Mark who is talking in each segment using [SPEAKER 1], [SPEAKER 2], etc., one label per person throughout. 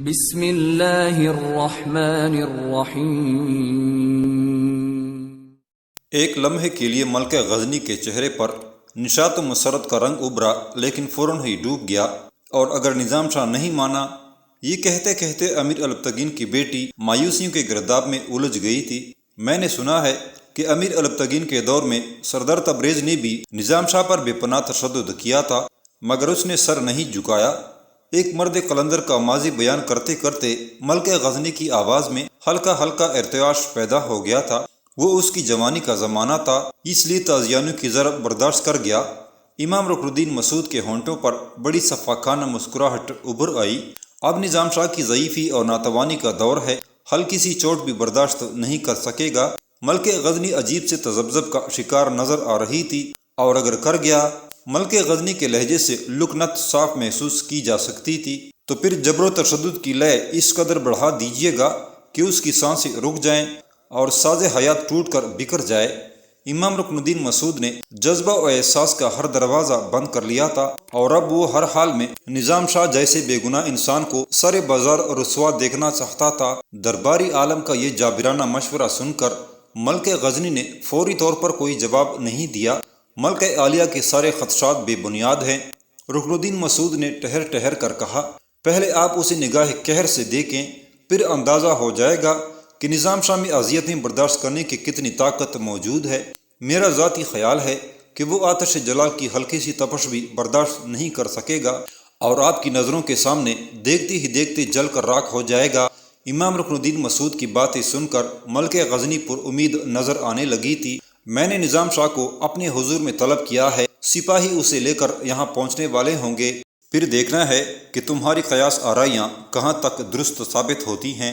[SPEAKER 1] بسم اللہ الرحمن الرحیم۔
[SPEAKER 2] ایک لمحے کے لیے ملکہ غزنی کے چہرے پر نشاط و مسرت کا رنگ ابھرا، لیکن فوراً ہی ڈوب گیا، اور اگر نظام شاہ نہیں مانا۔ یہ کہتے کہتے امیر البتگین کی بیٹی مایوسیوں کے گرداب میں الجھ گئی تھی۔ میں نے سنا ہے کہ امیر البتگین کے دور میں سردار تبریز نے بھی نظام شاہ پر بے پناہ تشدد کیا تھا، مگر اس نے سر نہیں جھکایا۔ ایک مرد قلندر کا ماضی بیان کرتے کرتے ملکہ غزنی کی آواز میں ہلکا ہلکا ارتعاش پیدا ہو گیا تھا۔ وہ اس کی جوانی کا زمانہ تھا، اس لیے تازیانوں کی ضرب برداشت کر گیا۔ امام رکن الدین مسعود کے ہونٹوں پر بڑی شفقانہ مسکراہٹ ابھر آئی۔ اب نظام شاہ کی ضعیفی اور ناتوانی کا دور ہے، ہلکی سی چوٹ بھی برداشت نہیں کر سکے گا۔ ملکہ غزنی عجیب سے تذبذب کا شکار نظر آ رہی تھی، اور اگر کر گیا، ملکہ غزنی کے لہجے سے لکنت صاف محسوس کی جا سکتی تھی، تو پھر جبر و تشدد کی لے اس قدر بڑھا دیجیے گا کہ اس کی سانسیں رک جائیں اور ساز حیات ٹوٹ کر بکھر جائے۔ امام رکن الدین مسعود نے جذبہ و احساس کا ہر دروازہ بند کر لیا تھا، اور اب وہ ہر حال میں نظام شاہ جیسے بے گناہ انسان کو سر بازار اور رسوا دیکھنا چاہتا تھا۔ درباری عالم کا یہ جابرانہ مشورہ سن کر ملکہ غزنی نے فوری طور پر کوئی جواب نہیں دیا۔ ملکہ عالیہ کے سارے خدشات بے بنیاد ہیں۔ رکن الدین مسعود نے ٹھہر ٹھہر کر کہا، پہلے آپ اسے نگاہ قہر سے دیکھیں، پھر اندازہ ہو جائے گا کہ نظام شاہ میں اذیتیں برداشت کرنے کی کتنی طاقت موجود ہے۔ میرا ذاتی خیال ہے کہ وہ آتش جلال کی ہلکی سی تپش بھی برداشت نہیں کر سکے گا، اور آپ کی نظروں کے سامنے دیکھتے ہی دیکھتے جل کر راکھ ہو جائے گا۔ امام رکن الدین مسعود کی باتیں سن کر ملکہ غزنی پر امید نظر آنے لگی تھی۔ میں نے نظام شاہ کو اپنے حضور میں طلب کیا ہے، سپاہی اسے لے کر یہاں پہنچنے والے ہوں گے، پھر دیکھنا ہے کہ تمہاری قیاس آرائیاں کہاں تک درست ثابت ہوتی ہیں۔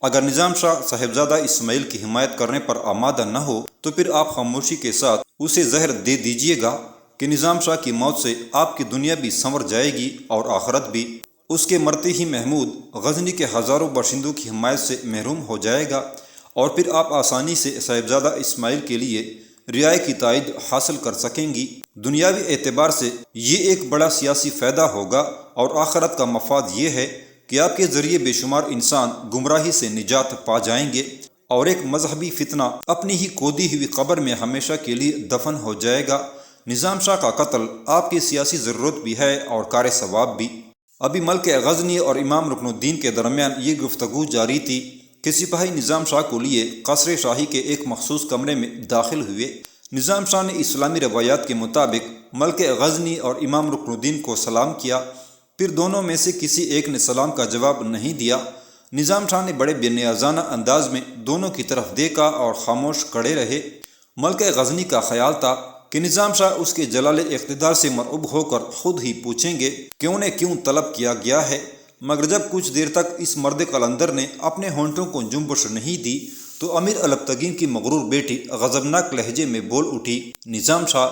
[SPEAKER 2] اگر نظام شاہ صاحبزادہ اسماعیل کی حمایت کرنے پر آمادہ نہ ہو تو پھر آپ خاموشی کے ساتھ اسے زہر دے دیجیے گا کہ نظام شاہ کی موت سے آپ کی دنیا بھی سنور جائے گی اور آخرت بھی۔ اس کے مرتے ہی محمود غزنی کے ہزاروں باشندوں کی حمایت سے محروم ہو جائے گا، اور پھر آپ آسانی سے صاحبزادہ اسماعیل کے لیے رعایا کی تائید حاصل کر سکیں گی۔ دنیاوی اعتبار سے یہ ایک بڑا سیاسی فائدہ ہوگا، اور آخرت کا مفاد یہ ہے کہ آپ کے ذریعے بے شمار انسان گمراہی سے نجات پا جائیں گے، اور ایک مذہبی فتنہ اپنی ہی کھودی ہوئی قبر میں ہمیشہ کے لیے دفن ہو جائے گا۔ نظام شاہ کا قتل آپ کی سیاسی ضرورت بھی ہے اور کار ثواب بھی۔ ابھی ملکہ غزنی اور امام رکن الدین کے درمیان یہ گفتگو جاری تھی کہ سپاہی نظام شاہ کو لیے قصر شاہی کے ایک مخصوص کمرے میں داخل ہوئے۔ نظام شاہ نے اسلامی روایات کے مطابق ملکہ غزنی اور امام رکن الدین کو سلام کیا، پھر دونوں میں سے کسی ایک نے سلام کا جواب نہیں دیا۔ نظام شاہ نے بڑے بے نیازانہ انداز میں دونوں کی طرف دیکھا اور خاموش کھڑے رہے۔ ملکہ غزنی کا خیال تھا کہ نظام شاہ اس کے جلال اقتدار سے مرعوب ہو کر خود ہی پوچھیں گے کہ انہیں کیوں طلب کیا گیا ہے، مگر جب کچھ دیر تک اس مرد قلندر نے اپنے ہونٹوں کو جنبش نہیں دی تو امیر البتگین کی مغرور بیٹی غضبناک لہجے میں بول اٹھی، نظام شاہ،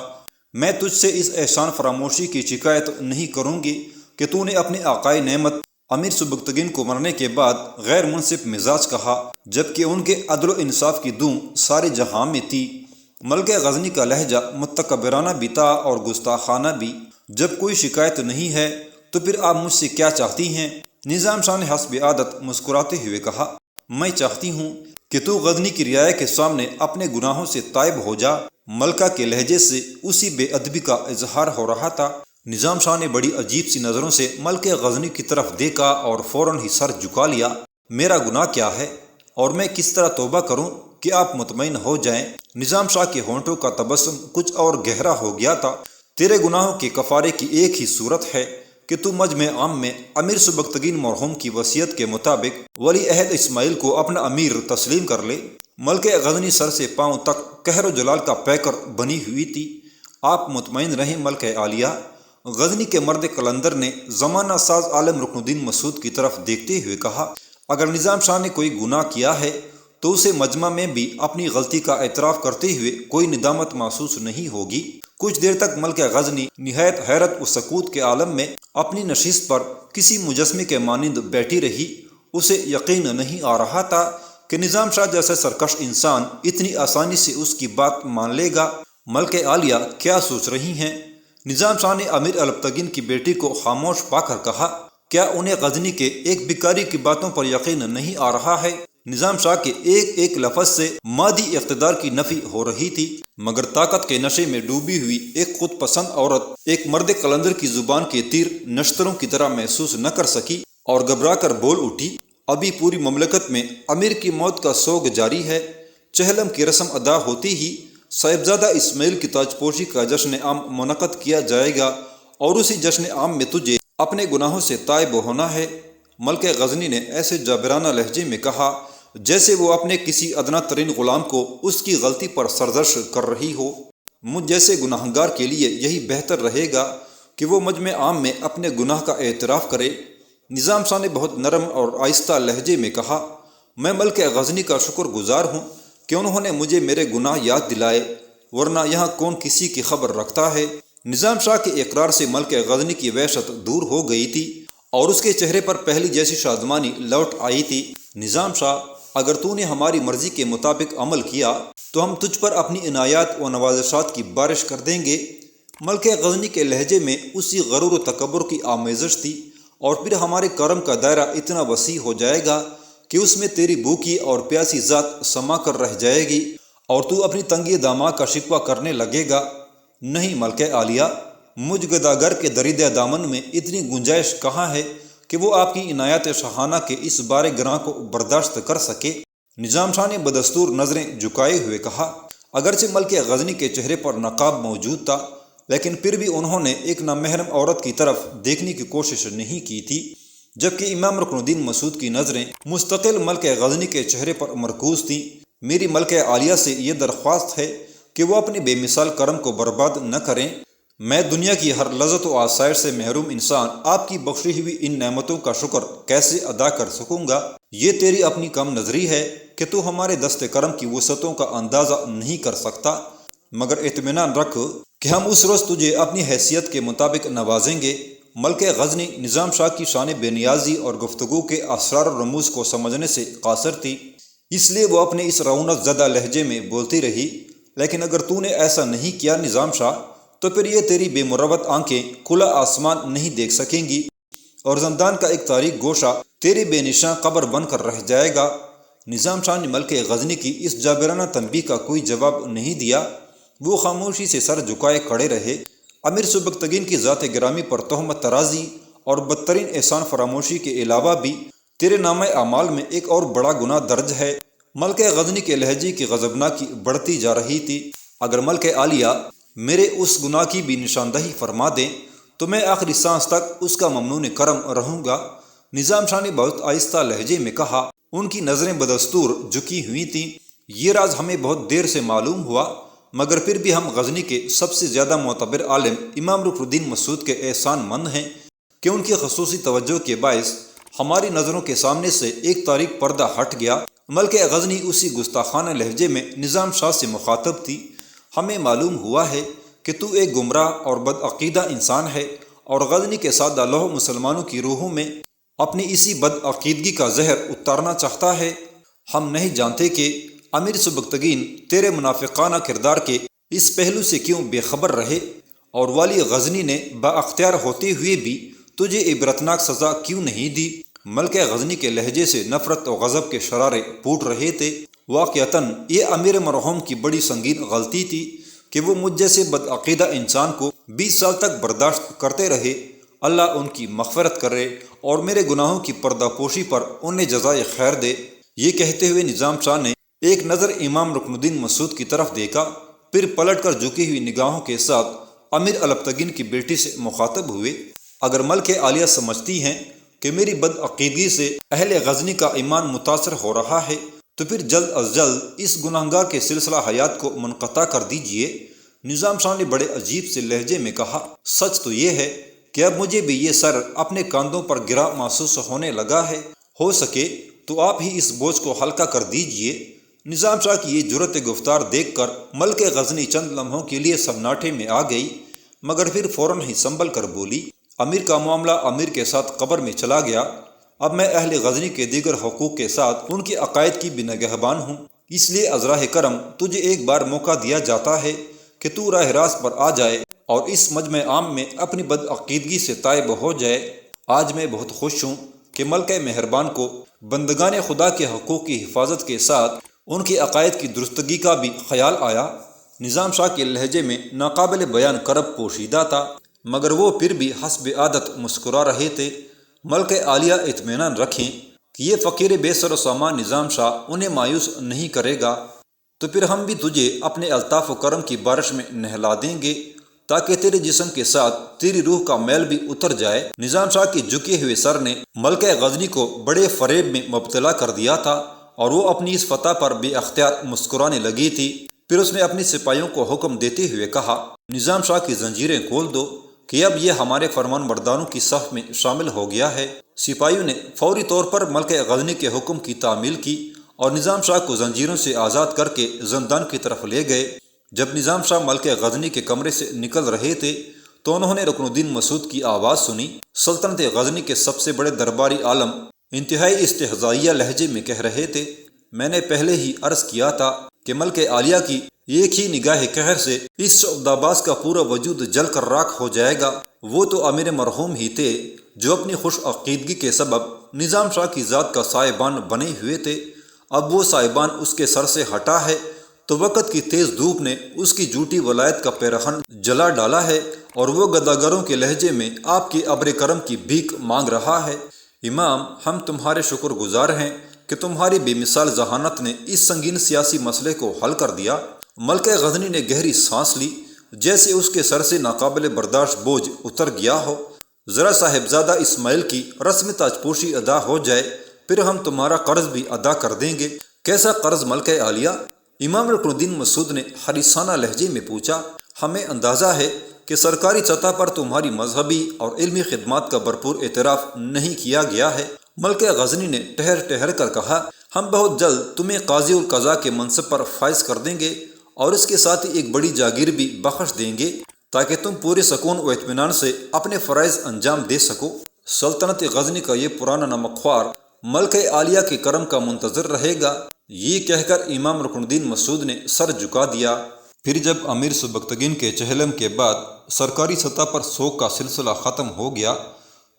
[SPEAKER 2] میں تجھ سے اس احسان فراموشی کی شکایت نہیں کروں گی کہ تو نے اپنے آقائے نعمت امیر سبکتگین کو مرنے کے بعد غیر منصف مزاج کہا، جبکہ ان کے عدل و انصاف کی دھوم سارے جہاں میں تھی۔ ملکہ غزنی کا لہجہ متکبرانہ بھی تھا اور گستاخانہ بھی۔ جب کوئی شکایت نہیں ہے تو پھر آپ مجھ سے کیا چاہتی ہیں؟ نظام شاہ نے حسب عادت مسکراتے ہوئے کہا، میں چاہتی ہوں کہ تو غزنی کی رعایا کے سامنے اپنے گناہوں سے تائب ہو جا۔ ملکہ کے لہجے سے اسی بے ادبی کا اظہار ہو رہا تھا۔ نظام شاہ نے بڑی عجیب سی نظروں سے ملکہ غزنی کی طرف دیکھا اور فوراً ہی سر جھکا لیا۔ میرا گناہ کیا ہے، اور میں کس طرح توبہ کروں کہ آپ مطمئن ہو جائیں؟ نظام شاہ کے ہونٹوں کا تبسم کچھ اور گہرا ہو گیا تھا۔ تیرے گناہوں کے کفارے کی ایک ہی صورت ہے کہ تو مجمع عام میں امیر سبکتگین مرحوم کی وصیت کے مطابق ولی عہد اسماعیل کو اپنا امیر تسلیم کر لے۔ ملکہ غزنی سر سے پاؤں تک قہر و جلال کا پیکر بنی ہوئی تھی۔ آپ مطمئن رہیں ملکہ عالیہ، غزنی کے مرد قلندر نے زمانہ ساز عالم رکن الدین مسعود کی طرف دیکھتے ہوئے کہا، اگر نظام شاہ نے کوئی گناہ کیا ہے تو اسے مجمع میں بھی اپنی غلطی کا اعتراف کرتے ہوئے کوئی ندامت محسوس نہیں ہوگی۔ کچھ دیر تک ملکہ غزنی نہایت حیرت و سکوت کے عالم میں اپنی نشست پر کسی مجسمے کے مانند بیٹھی رہی۔ اسے یقین نہیں آ رہا تھا کہ نظام شاہ جیسے سرکش انسان اتنی آسانی سے اس کی بات مان لے گا۔ ملکہ عالیہ کیا سوچ رہی ہیں؟ نظام شاہ نے امیر البتگین کی بیٹی کو خاموش پا کر کہا، کیا انہیں غزنی کے ایک بھکاری کی باتوں پر یقین نہیں آ رہا ہے؟ نظام شاہ کے ایک ایک لفظ سے مادی اقتدار کی نفی ہو رہی تھی، مگر طاقت کے نشے میں ڈوبی ہوئی ایک خود پسند عورت ایک مرد قلندر کی زبان کے تیر نشتروں کی طرح محسوس نہ کر سکی اور گھبرا کر بول اٹھی، ابھی پوری مملکت میں امیر کی موت کا سوگ جاری ہے۔ چہلم کی رسم ادا ہوتی ہی صاحبزادہ اسماعیل کی تاج پوشی کا جشن عام منعقد کیا جائے گا اور اسی جشن عام میں تجھے اپنے گناہوں سے تائب ہونا ہے۔ ملکہ غزنی نے ایسے جابرانہ لہجے میں کہا جیسے وہ اپنے کسی ادنا ترین غلام کو اس کی غلطی پر سرزنش کر رہی ہو۔ مجھ جیسے گناہگار کے لیے یہی بہتر رہے گا کہ وہ مجمع عام میں اپنے گناہ کا اعتراف کرے۔ نظام شاہ نے بہت نرم اور آہستہ لہجے میں کہا، میں ملکہ غزنی کا شکر گزار ہوں کہ انہوں نے مجھے میرے گناہ یاد دلائے، ورنہ یہاں کون کسی کی خبر رکھتا ہے۔ نظام شاہ کے اقرار سے ملکہ غزنی کی وحشت دور ہو گئی تھی اور اس کے چہرے پر پہلی جیسی شادمانی لوٹ آئی تھی۔ نظام شاہ، اگر تو نے ہماری مرضی کے مطابق عمل کیا تو ہم تجھ پر اپنی عنایات و نوازشات کی بارش کر دیں گے۔ ملکہ غزنی کے لہجے میں اسی غرور و تکبر کی آمیزش تھی، اور پھر ہمارے کرم کا دائرہ اتنا وسیع ہو جائے گا کہ اس میں تیری بھوکی اور پیاسی ذات سما کر رہ جائے گی اور تو اپنی تنگی داماغ کا شکوہ کرنے لگے گا۔ نہیں ملکہ عالیہ، مجھ گداگر کے دریدہ دامن میں اتنی گنجائش کہاں ہے کہ وہ آپ کی عنایات شاہانہ کے اس بار گراں کو برداشت کر سکے۔ نظام شاہ نے بدستور نظریں جھکائے ہوئے کہا، اگرچہ ملکہ غزنی کے چہرے پر نقاب موجود تھا، لیکن پھر بھی انہوں نے ایک نامحرم عورت کی طرف دیکھنے کی کوشش نہیں کی تھی، جبکہ امام رکن الدین مسعود کی نظریں مستقل ملکہ غزنی کے چہرے پر مرکوز تھیں۔ میری ملکہ عالیہ سے یہ درخواست ہے کہ وہ اپنے بے مثال کرم کو برباد نہ کریں۔ میں دنیا کی ہر لذت و آسائش سے محروم انسان آپ کی بخشی ہوئی ان نعمتوں کا شکر کیسے ادا کر سکوں گا؟ یہ تیری اپنی کم نظری ہے کہ تو ہمارے دست کرم کی وسعتوں کا اندازہ نہیں کر سکتا، مگر اطمینان رکھ کہ ہم اس روز تجھے اپنی حیثیت کے مطابق نوازیں گے۔ ملکہ غزنی نظام شاہ کی شان بے نیازی اور گفتگو کے اسرار و رموز کو سمجھنے سے قاصر تھی، اس لیے وہ اپنے اس رعونت زدہ لہجے میں بولتی رہی، لیکن اگر تو نے ایسا نہیں کیا نظام شاہ تو پھر یہ تیری بے مروت آنکھیں کھلا آسمان نہیں دیکھ سکیں گی اور زندان کا ایک تاریک گوشہ تیری بے نشاں قبر بن کر رہ جائے گا۔ نظام شاہ نے ملکہ غزنی کی اس جابرانہ تنبیہ کا کوئی جواب نہیں دیا، وہ خاموشی سے سر جھکائے کھڑے رہے۔ امیر سبکتگین کی ذات گرامی پر تہمت ترازی اور بدترین احسان فراموشی کے علاوہ بھی تیرے نامہ اعمال میں ایک اور بڑا گناہ درج ہے۔ ملکہ غزنی کے لہجے کی غضبناکی بڑھتی جا رہی تھی۔ اگر ملکہ عالیہ میرے اس گناہ کی بھی نشاندہی فرما دیں تو میں آخری سانس تک اس کا ممنون کرم رہوں گا۔ نظام شاہ نے بہت آہستہ لہجے میں کہا، ان کی نظریں بدستور جھکی ہوئی تھیں۔ یہ راز ہمیں بہت دیر سے معلوم ہوا، مگر پھر بھی ہم غزنی کے سب سے زیادہ معتبر عالم امام رکن الدین مسعود کے احسان مند ہیں کہ ان کی خصوصی توجہ کے باعث ہماری نظروں کے سامنے سے ایک تاریک پردہ ہٹ گیا۔ ملکہ غزنی اسی گستاخانہ لہجے میں نظام شاہ سے مخاطب تھی، ہمیں معلوم ہوا ہے کہ تو ایک گمراہ اور بدعقیدہ انسان ہے اور غزنی کے سادہ لوح مسلمانوں کی روحوں میں اپنی اسی بدعقیدگی کا زہر اتارنا چاہتا ہے۔ ہم نہیں جانتے کہ امیر سبکتگین تیرے منافقانہ کردار کے اس پہلو سے کیوں بے خبر رہے اور والی غزنی نے بااختیار ہوتے ہوئے بھی تجھے عبرتناک سزا کیوں نہیں دی۔ ملکہ غزنی کے لہجے سے نفرت و غضب کے شرارے پھوٹ رہے تھے۔ واقعتاً یہ امیر مرحوم کی بڑی سنگین غلطی تھی کہ وہ مجھ جیسے بدعقیدہ انسان کو 20 سال تک برداشت کرتے رہے۔ اللہ ان کی مغفرت کرے اور میرے گناہوں کی پردہ پوشی پر انہیں جزائے خیر دے۔ یہ کہتے ہوئے نظام شاہ نے ایک نظر امام رکن الدین مسعود کی طرف دیکھا، پھر پلٹ کر جھکی ہوئی نگاہوں کے ساتھ امیر البتگین کی بیٹی سے مخاطب ہوئے، اگر ملکہ عالیہ سمجھتی ہیں کہ میری بدعقیدگی سے اہل غزنی کا ایمان متاثر ہو رہا ہے تو پھر جلد از جلد اس گناہگار کے سلسلہ حیات کو منقطع کر دیجیے۔ نظام شاہ نے بڑے عجیب سے لہجے میں کہا، سچ تو یہ ہے کہ اب مجھے بھی یہ سر اپنے کاندھوں پر گرا محسوس ہونے لگا ہے، ہو سکے تو آپ ہی اس بوجھ کو ہلکا کر دیجیے۔ نظام شاہ کی یہ جرأت گفتار دیکھ کر ملکہ غزنی چند لمحوں کے لیے سناٹے میں آ گئی، مگر پھر فوراً ہی سنبھل کر بولی، امیر کا معاملہ امیر کے ساتھ قبر میں چلا گیا، اب میں اہل غزنی کے دیگر حقوق کے ساتھ ان کے عقائد کی بھی نگہبان ہوں، اس لیے از راہ کرم تجھے ایک بار موقع دیا جاتا ہے کہ تو راہ راست پر آ جائے اور اس مجمع عام میں اپنی بدعقیدگی سے تائب ہو جائے۔ آج میں بہت خوش ہوں کہ ملکہ مہربان کو بندگان خدا کے حقوق کی حفاظت کے ساتھ ان کے عقائد کی درستگی کا بھی خیال آیا۔ نظام شاہ کے لہجے میں ناقابل بیان کرب پوشیدہ تھا، مگر وہ پھر بھی حسب عادت مسکرا رہے تھے۔ ملکہ عالیہ اطمینان رکھیں کہ یہ فقیر بے سر و سامان نظام شاہ انہیں مایوس نہیں کرے گا، تو پھر ہم بھی تجھے اپنے الطاف و کرم کی بارش میں نہلا دیں گے تاکہ تیرے جسم کے ساتھ تیری روح کا میل بھی اتر جائے۔ نظام شاہ کے جھکے ہوئے سر نے ملکہ غزنی کو بڑے فریب میں مبتلا کر دیا تھا اور وہ اپنی اس فتح پر بے اختیار مسکرانے لگی تھی۔ پھر اس نے اپنے سپاہیوں کو حکم دیتے ہوئے کہا، نظام شاہ کی زنجیریں کھول دو کہ اب یہ ہمارے فرمان برداروں کی صف میں شامل ہو گیا ہے۔ سپاہیوں نے فوری طور پر ملکہ غزنی کے حکم کی تعمیل کی اور نظام شاہ کو زنجیروں سے آزاد کر کے زندان کی طرف لے گئے۔ جب نظام شاہ ملکہ غزنی کے کمرے سے نکل رہے تھے تو انہوں نے رکن الدین مسعود کی آواز سنی۔ سلطنت غزنی کے سب سے بڑے درباری عالم انتہائی استہزائیہ لہجے میں کہہ رہے تھے، میں نے پہلے ہی عرض کیا تھا کہ ملکہ عالیہ کی ایک ہی نگاہ قہر سے اس شعبداباز کا پورا وجود جل کر راکھ ہو جائے گا۔ وہ تو امیر مرحوم ہی تھے جو اپنی خوش عقیدگی کے سبب نظام شاہ کی ذات کا سائبان بنے ہوئے تھے۔ اب وہ سائبان اس کے سر سے ہٹا ہے تو وقت کی تیز دھوپ نے اس کی جھوٹی ولایت کا پیرہن جلا ڈالا ہے اور وہ گداگروں کے لہجے میں آپ کے ابر کرم کی بھیک مانگ رہا ہے۔ امام، ہم تمہارے شکر گزار ہیں کہ تمہاری بے مثال ذہانت نے اس سنگین سیاسی مسئلے کو حل کر دیا۔ ملکہ غزنی نے گہری سانس لی، جیسے اس کے سر سے ناقابل برداشت بوجھ اتر گیا ہو۔ ذرا صاحبزادہ اسماعیل کی رسم تاج پوشی ادا ہو جائے، پھر ہم تمہارا قرض بھی ادا کر دیں گے۔ کیسا قرض ملکہ عالیہ؟ امام رکن الدین مسعود نے حریصانہ لہجے میں پوچھا۔ ہمیں اندازہ ہے کہ سرکاری سطح پر تمہاری مذہبی اور علمی خدمات کا بھرپور اعتراف نہیں کیا گیا ہے۔ ملکہ غزنی نے ٹھہر ٹھہر کر کہا، ہم بہت جلد تمہیں قاضی القضاء کے منصب پر فائز کر دیں گے اور اس کے ساتھ ہی ایک بڑی جاگیر بھی بخش دیں گے تاکہ تم پورے سکون و اطمینان سے اپنے فرائض انجام دے سکو۔ سلطنت غزنی کا یہ پرانا نمک خوار ملکہ عالیہ کے کرم کا منتظر رہے گا۔ یہ کہہ کر امام رکن الدین مسعود نے سر جھکا دیا۔ پھر جب امیر سبکتگین کے چہلم کے بعد سرکاری سطح پر سوگ کا سلسلہ ختم ہو گیا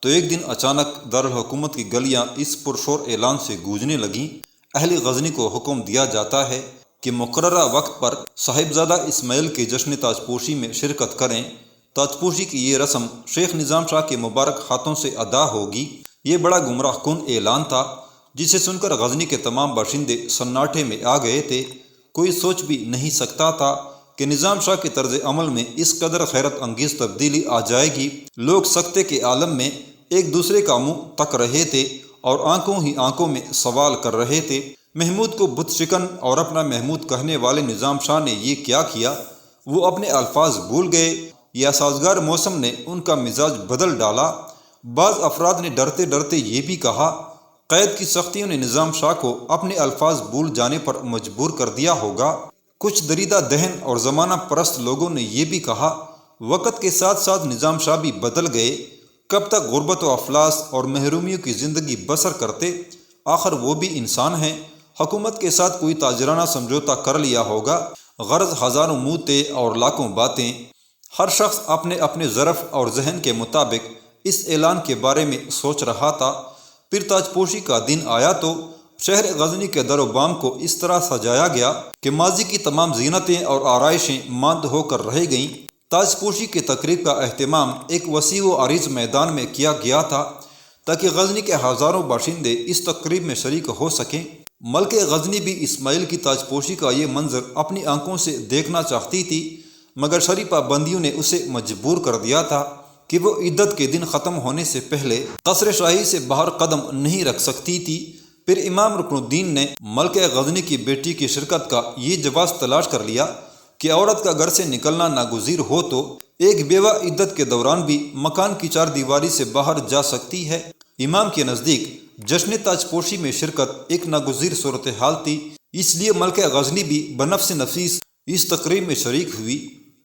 [SPEAKER 2] تو ایک دن اچانک دارالحکومت کی گلیاں اس پرشور اعلان سے گونجنے لگیں، اہل غزنی کو حکم دیا جاتا ہے کہ مقررہ وقت پر صاحبزادہ اسماعیل کے جشن تاج پوشی میں شرکت کریں۔ تاج پوشی کی یہ رسم شیخ نظام شاہ کے مبارک ہاتھوں سے ادا ہوگی۔ یہ بڑا گمراہ کن اعلان تھا جسے سن کر غزنی کے تمام باشندے سناٹے میں آ گئے تھے۔ کوئی سوچ بھی نہیں سکتا تھا کہ نظام شاہ کے طرز عمل میں اس قدر حیرت انگیز تبدیلی آ جائے گی۔ لوگ سکتے کے عالم میں ایک دوسرے کا منہ تک رہے تھے اور آنکھوں ہی آنکھوں میں سوال کر رہے تھے، محمود کو بت شکن اور اپنا محمود کہنے والے نظام شاہ نے یہ کیا کیا؟ وہ اپنے الفاظ بھول گئے یا سازگار موسم نے ان کا مزاج بدل ڈالا؟ بعض افراد نے ڈرتے ڈرتے یہ بھی کہا، قید کی سختیوں نے نظام شاہ کو اپنے الفاظ بھول جانے پر مجبور کر دیا ہوگا۔ کچھ دریدہ دہن اور زمانہ پرست لوگوں نے یہ بھی کہا، وقت کے ساتھ ساتھ نظام شاہ بھی بدل گئے، کب تک غربت و افلاس اور محرومیوں کی زندگی بسر کرتے؟ آخر وہ بھی انسان ہیں، حکومت کے ساتھ کوئی تاجرانہ سمجھوتا کر لیا ہوگا۔ غرض ہزاروں منہ تھے اور لاکھوں باتیں، ہر شخص اپنے اپنے ظرف اور ذہن کے مطابق اس اعلان کے بارے میں سوچ رہا تھا۔ پھر تاج پوشی کا دن آیا تو شہر غزنی کے در و بام کو اس طرح سجایا گیا کہ ماضی کی تمام زینتیں اور آرائشیں ماند ہو کر رہ گئیں۔ تاج پوشی کی تقریب کا اہتمام ایک وسیع و عریض میدان میں کیا گیا تھا تاکہ غزنی کے ہزاروں باشندے اس تقریب میں شریک ہو سکیں۔ ملکہ غزنی بھی اسماعیل کی تاج پوشی کا یہ منظر اپنی آنکھوں سے دیکھنا چاہتی تھی، مگر شرعی پابندیوں نے اسے مجبور کر دیا تھا کہ وہ عدت کے دن ختم ہونے سے پہلے قصر شاہی سے باہر قدم نہیں رکھ سکتی تھی۔ پھر امام رکن الدین نے ملکہ غزنی کی بیٹی کی شرکت کا یہ جواز تلاش کر لیا کہ عورت کا گھر سے نکلنا ناگزیر ہو تو ایک بیوہ عدت کے دوران بھی مکان کی چار دیواری سے باہر جا سکتی ہے۔ امام کے نزدیک جشن تاج پوشی میں شرکت ایک ناگزیر صورتحال تھی، اس لیے ملکہ غزنی بھی بنفس نفیس اس تقریب میں شریک ہوئی۔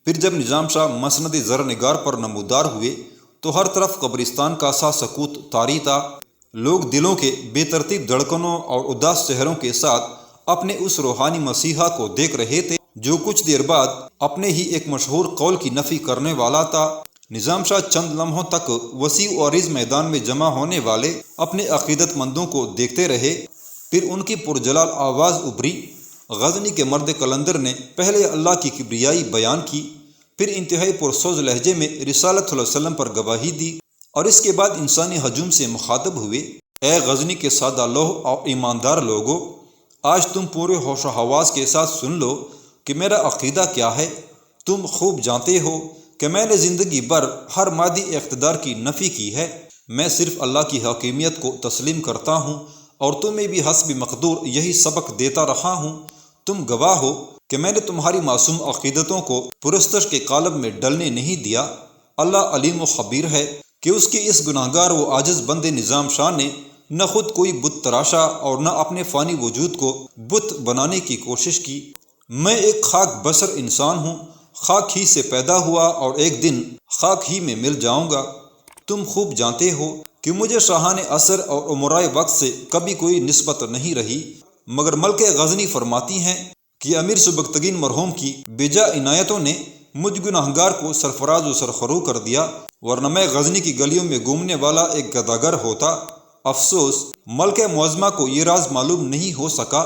[SPEAKER 2] پھر جب نظام شاہ مسند زرنگار پر نمودار ہوئے تو ہر طرف قبرستان کا سا سکوت طاری تھا۔ لوگ دلوں کے بے ترتیب دھڑکنوں اور اداس چہروں کے ساتھ اپنے اس روحانی مسیحا کو دیکھ رہے تھے جو کچھ دیر بعد اپنے ہی ایک مشہور قول کی نفی کرنے والا تھا۔ نظام شاہ چند لمحوں تک وسیع و عریض میدان میں جمع ہونے والے اپنے عقیدت مندوں کو دیکھتے رہے، پھر ان کی پرجلال آواز ابھری۔ غزنی کے مرد قلندر نے پہلے اللہ کی کبریائی بیان کی، پھر انتہائی پرسوز لہجے میں رسالت صلی اللہ علیہ وسلم پر گواہی دی، اور اس کے بعد انسانی ہجوم سے مخاطب ہوئے۔ اے غزنی کے سادہ لوح اور ایماندار لوگو، آج تم پورے ہوش و حواس کے ساتھ سن لو کہ میرا عقیدہ کیا ہے۔ تم خوب جانتے ہو کہ میں نے زندگی بھر ہر مادی اقتدار کی نفی کی ہے، میں صرف اللہ کی حکیمیت کو تسلیم کرتا ہوں، اور تمہیں بھی حسب مقدور یہی سبق دیتا رہا ہوں۔ تم گواہ ہو کہ میں نے تمہاری معصوم عقیدتوں کو پرستش کے قالب میں ڈلنے نہیں دیا۔ اللہ علیم و خبیر ہے کہ اس کے اس گناہگار و عاجز بند نظام شاہ نے نہ خود کوئی بت تراشا اور نہ اپنے فانی وجود کو بت بنانے کی کوشش کی۔ میں ایک خاک بصر انسان ہوں، خاک ہی سے پیدا ہوا اور ایک دن خاک ہی میں مل جاؤں گا۔ تم خوب جانتے ہو کہ مجھے شاہان عصر اور امرائے وقت سے کبھی کوئی نسبت نہیں رہی، مگر ملک غزنی فرماتی ہیں کہ امیر سبکتگین مرحوم کی بیجا عنایتوں نے مجھ گناہگار کو سرفراز و سرخرو کر دیا، ورنہ میں غزنی کی گلیوں میں گھومنے والا ایک گداگر ہوتا۔ افسوس ملک معظمہ کو یہ راز معلوم نہیں ہو سکا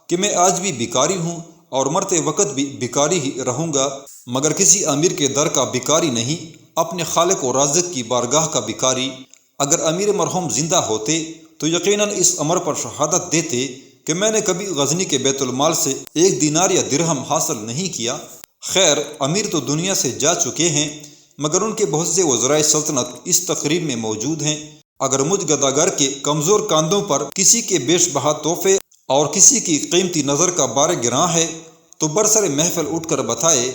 [SPEAKER 2] کہ میں آج بھی بیکاری ہوں اور مرتے وقت بھی بیکاری ہی رہوں گا، مگر کسی امیر کے در کا بیکاری نہیں، اپنے خالق و رازق کی بارگاہ کا بیکاری۔ اگر امیر مرحوم زندہ ہوتے تو یقیناً اس امر پر شہادت دیتے کہ میں نے کبھی غزنی کے بیت المال سے 1 دینار یا درہم حاصل نہیں کیا۔ خیر، امیر تو دنیا سے جا چکے ہیں، مگر ان کے بہت سے وزرائے سلطنت اس تقریب میں موجود ہیں۔ اگر مجھ گداگر کے کمزور کاندھوں پر کسی کے بیش بہا تحفے اور کسی کی قیمتی نظر کا بار گراں ہے تو برسر محفل اٹھ کر بتائے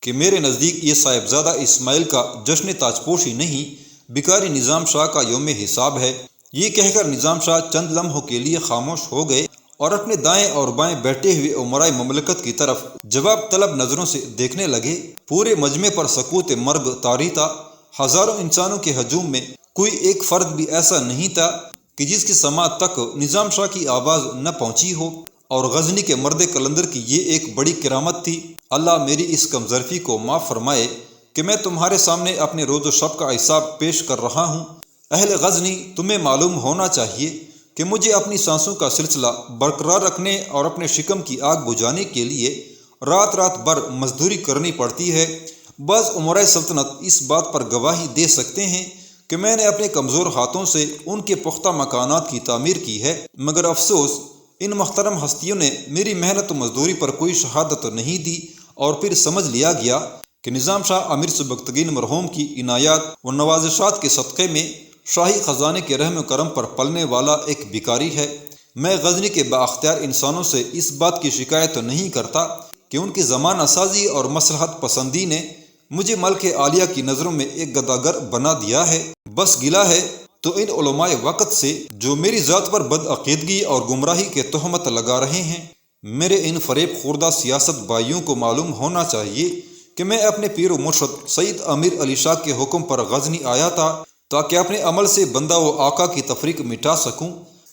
[SPEAKER 2] کہ میرے نزدیک یہ صاحبزادہ اسماعیل کا جشن تاج پوشی نہیں، بیکاری نظام شاہ کا یوم حساب ہے۔ یہ کہہ کر نظام شاہ چند لمحوں کے لیے خاموش ہو گئے اور اپنے دائیں اور بائیں بیٹھے ہوئے امرائے مملکت کی طرف جواب طلب نظروں سے دیکھنے لگے۔ پورے مجمع پر سکوت مرگ طاری تھا۔ ہزاروں انسانوں کے ہجوم میں کوئی ایک فرد بھی ایسا نہیں تھا کہ جس کی سماعت تک نظام شاہ کی آواز نہ پہنچی ہو، اور غزنی کے مرد قلندر کی یہ ایک بڑی کرامت تھی۔ اللہ میری اس کمظرفی کو معاف فرمائے کہ میں تمہارے سامنے اپنے روز و شب کا حساب پیش کر رہا ہوں۔ اہل غزنی، تمہیں معلوم ہونا چاہیے کہ مجھے اپنی سانسوں کا سلسلہ برقرار رکھنے اور اپنے شکم کی آگ بجھانے کے لیے رات رات بھر مزدوری کرنی پڑتی ہے۔ بعض امرائے سلطنت اس بات پر گواہی دے سکتے ہیں کہ میں نے اپنے کمزور ہاتھوں سے ان کے پختہ مکانات کی تعمیر کی ہے، مگر افسوس ان محترم ہستیوں نے میری محنت و مزدوری پر کوئی شہادت نہیں دی، اور پھر سمجھ لیا گیا کہ نظام شاہ امیر سبکتگین مرحوم کی عنایات و نوازشات کے صدقے میں شاہی خزانے کے رحم و کرم پر پلنے والا ایک بیکاری ہے۔ میں غزنی کے بااختیار انسانوں سے اس بات کی شکایت نہیں کرتا کہ ان کی زمانہ سازی اور مصلحت پسندی نے مجھے ملک عالیہ کی نظروں میں ایک گداگر بنا دیا ہے۔ بس گلہ ہے تو ان علماء وقت سے جو میری ذات پر بدعقیدگی اور گمراہی کے تہمت لگا رہے ہیں۔ میرے ان فریب خوردہ سیاست بھائیوں کو معلوم ہونا چاہیے کہ میں اپنے پیر و مرشد سید امیر علی شاہ کے حکم پر غزنی آیا تھا تاکہ اپنے عمل سے بندہ و آقا کی تفریق مٹا سکوں۔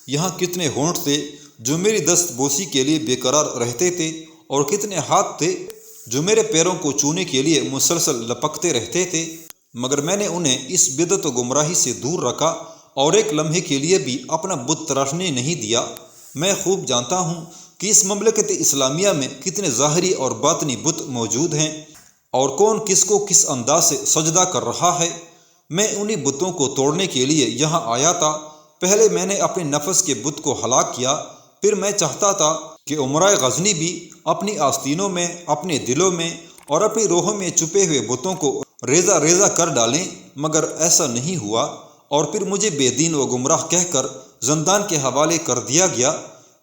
[SPEAKER 2] یہاں کتنے ہونٹ تھے جو میری دست بوسی کے لیے بے قرار رہتے تھے، اور کتنے ہاتھ تھے جو میرے پیروں کو چھونے کے لیے مسلسل لپکتے رہتے تھے، مگر میں نے انہیں اس بدعت و گمراہی سے دور رکھا اور ایک لمحے کے لیے بھی اپنا بت تراشنے نہیں دیا۔ میں خوب جانتا ہوں کہ اس مملکت اسلامیہ میں کتنے ظاہری اور باطنی بت موجود ہیں، اور کون کس کو کس انداز سے سجدہ کر رہا ہے۔ میں انہی بتوں کو توڑنے کے لیے یہاں آیا تھا۔ پہلے میں نے اپنے نفس کے بت کو ہلاک کیا، پھر میں چاہتا تھا کہ امرائے غزنی بھی اپنی آستینوں میں، اپنے دلوں میں اور اپنی روحوں میں چھپے ہوئے بتوں کو ریزہ ریزہ کر ڈالیں، مگر ایسا نہیں ہوا، اور پھر مجھے بے دین و گمراہ کہہ کر زندان کے حوالے کر دیا گیا۔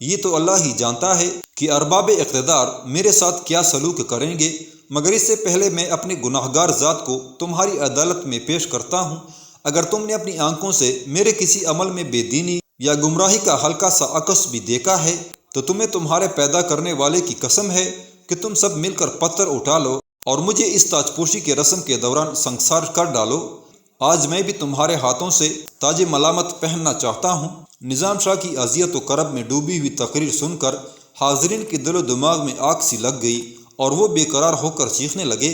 [SPEAKER 2] یہ تو اللہ ہی جانتا ہے کہ ارباب اقتدار میرے ساتھ کیا سلوک کریں گے، مگر اس سے پہلے میں اپنے گناہگار ذات کو تمہاری عدالت میں پیش کرتا ہوں۔ اگر تم نے اپنی آنکھوں سے میرے کسی عمل میں بے دینی یا گمراہی کا ہلکا سا عکس بھی دیکھا ہے تو تمہیں تمہارے پیدا کرنے والے کی قسم ہے کہ تم سب مل کر پتھر اٹھا لو اور مجھے اس تاج پوشی کے رسم کے دوران سنگسار کر ڈالو۔ آج میں بھی تمہارے ہاتھوں سے تاج ملامت پہننا چاہتا ہوں۔ نظام شاہ کی اذیت و کرب میں ڈوبی ہوئی تقریر سن کر حاضرین کے دل و دماغ میں آگ سی لگ گئی اور وہ بے قرار ہو کر چیخنے لگے۔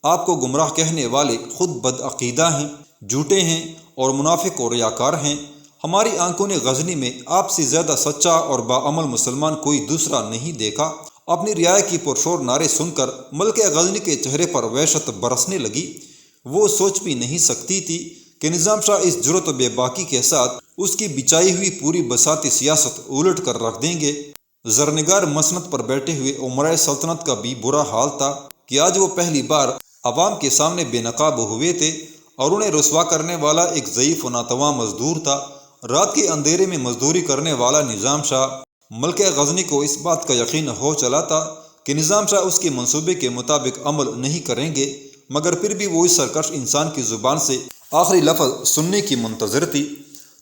[SPEAKER 2] آپ کو گمراہ کہنے والے خود بدعقیدہ ہیں، جھوٹے ہیں اور منافق اور ریاکار ہیں۔ ہماری آنکھوں نے غزنی میں آپ سے زیادہ سچا اور باعمل مسلمان کوئی دوسرا نہیں دیکھا۔ اپنی رعایا کی پرشور نعرے سن کر ملکہ غزنی کے چہرے پر وحشت برسنے لگی۔ وہ سوچ بھی نہیں سکتی تھی کہ نظام شاہ اس جرأت و بے باکی کے ساتھ اس کی بچائی ہوئی پوری بساطی سیاست الٹ کر رکھ دیں گے۔ زرنگار مسند پر بیٹھے ہوئے عمرائے سلطنت کا بھی برا حال تھا کہ آج وہ پہلی بار عوام کے سامنے بے نقاب ہوئے تھے اور انہیں رسوا کرنے والا ایک ضعیف و ناتواں مزدور تھا۔ رات کے اندھیرے میں مزدوری کرنے والا نظام شاہ، ملکہ غزنی کو اس بات کا یقین ہو چلا تھا کہ نظام شاہ اس کے منصوبے کے مطابق عمل نہیں کریں گے، مگر پھر بھی وہ اس سرکش انسان کی زبان سے آخری لفظ سننے کی منتظر تھی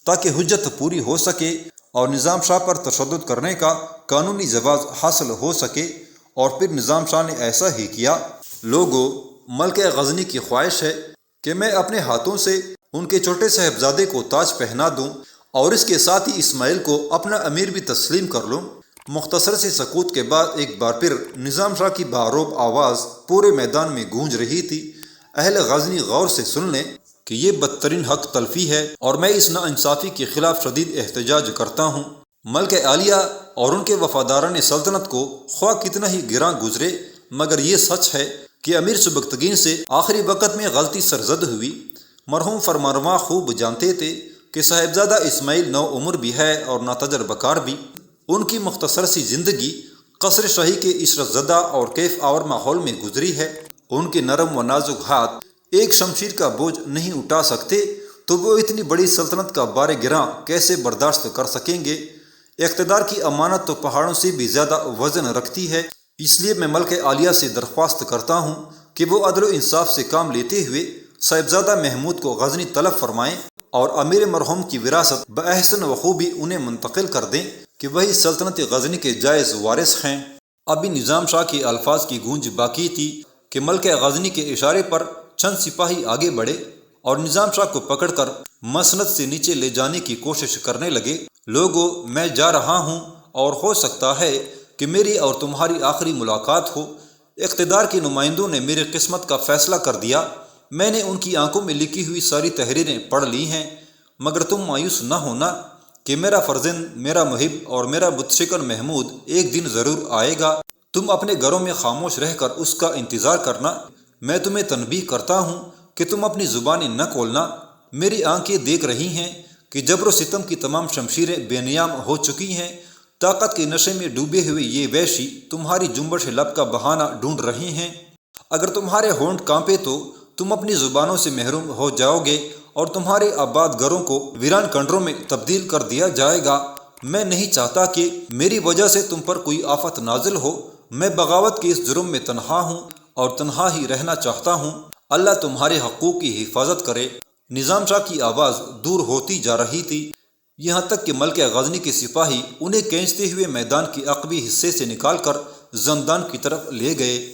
[SPEAKER 2] تاکہ حجت پوری ہو سکے اور نظام شاہ پر تشدد کرنے کا قانونی جواز حاصل ہو سکے۔ اور پھر نظام شاہ نے ایسا ہی کیا۔ لوگوں، ملکہ غزنی کی خواہش ہے کہ میں اپنے ہاتھوں سے ان کے چھوٹے صاحبزادے کو تاج پہنا دوں اور اس کے ساتھ ہی اسماعیل کو اپنا امیر بھی تسلیم کر لوں۔ مختصر سے سکوت کے بعد ایک بار پھر نظام شاہ کی بہاروب آواز پورے میدان میں گونج رہی تھی۔ اہل غزنی غور سے سن لیں کہ یہ بدترین حق تلفی ہے اور میں اس ناانصافی کے خلاف شدید احتجاج کرتا ہوں۔ ملکہ عالیہ اور ان کے وفاداران سلطنت کو خواہ کتنا ہی گراں گزرے، مگر یہ سچ ہے کہ امیر سبکتگین سے آخری وقت میں غلطی سرزد ہوئی۔ مرحوم فرمانروا خوب جانتے تھے کہ صاحبزادہ اسماعیل نو عمر بھی ہے اور ناتجربہ کار بھی۔ ان کی مختصر سی زندگی قصر شاہی کے عشرت زدہ اور کیف آور ماحول میں گزری ہے۔ ان کے نرم و نازک ہاتھ ایک شمشیر کا بوجھ نہیں اٹھا سکتے، تو وہ اتنی بڑی سلطنت کا بار گراں کیسے برداشت کر سکیں گے؟ اقتدار کی امانت تو پہاڑوں سے بھی زیادہ وزن رکھتی ہے۔ اس لیے میں ملکہ عالیہ سے درخواست کرتا ہوں کہ وہ عدل و انصاف سے کام لیتے ہوئے صاحبزادہ محمود کو غزنی طلب فرمائیں اور امیر مرحوم کی وراثت بأحسن وخوبی انہیں منتقل کر دیں کہ وہی سلطنت غزنی کے جائز وارث ہیں۔ ابھی نظام شاہ کے الفاظ کی گونج باقی تھی کہ ملکہ غزنی کے اشارے پر چند سپاہی آگے بڑھے اور نظام شاہ کو پکڑ کر مسند سے نیچے لے جانے کی کوشش کرنے لگے۔ لوگوں، میں جا رہا ہوں اور ہو سکتا ہے کہ میری اور تمہاری آخری ملاقات ہو۔ اقتدار کے نمائندوں نے میری قسمت کا فیصلہ کر دیا۔ میں نے ان کی آنکھوں میں لکھی ہوئی ساری تحریریں پڑھ لی ہیں، مگر تم مایوس نہ ہونا کہ میرا فرزند، میرا محب اور میرا بت شکن محمود ایک دن ضرور آئے گا۔ تم اپنے گھروں میں خاموش رہ کر اس کا انتظار کرنا۔ میں تمہیں تنبیہ کرتا ہوں کہ تم اپنی زبانیں نہ کھولنا۔ میری آنکھیں دیکھ رہی ہیں کہ جبر و ستم کی تمام شمشیریں بے نیام ہو چکی ہیں۔ طاقت کے نشے میں ڈوبے ہوئے یہ وحشی تمہاری جنبش لب کا بہانہ ڈھونڈ رہے ہیں۔ اگر تمہارے ہونٹ کانپے تو تم اپنی زبانوں سے محروم ہو جاؤ گے اور تمہارے آباد گھروں کو ویران کنڈروں میں تبدیل کر دیا جائے گا۔ میں نہیں چاہتا کہ میری وجہ سے تم پر کوئی آفت نازل ہو۔ میں بغاوت کے اس جرم میں تنہا ہوں اور تنہا ہی رہنا چاہتا ہوں۔ اللہ تمہارے حقوق کی حفاظت کرے۔ نظام شاہ کی آواز دور ہوتی جا رہی تھی، یہاں تک کہ ملکہ غزنی کے سپاہی انہیں کھینچتے ہوئے میدان کے عقبی حصے سے نکال کر زندان کی طرف لے گئے۔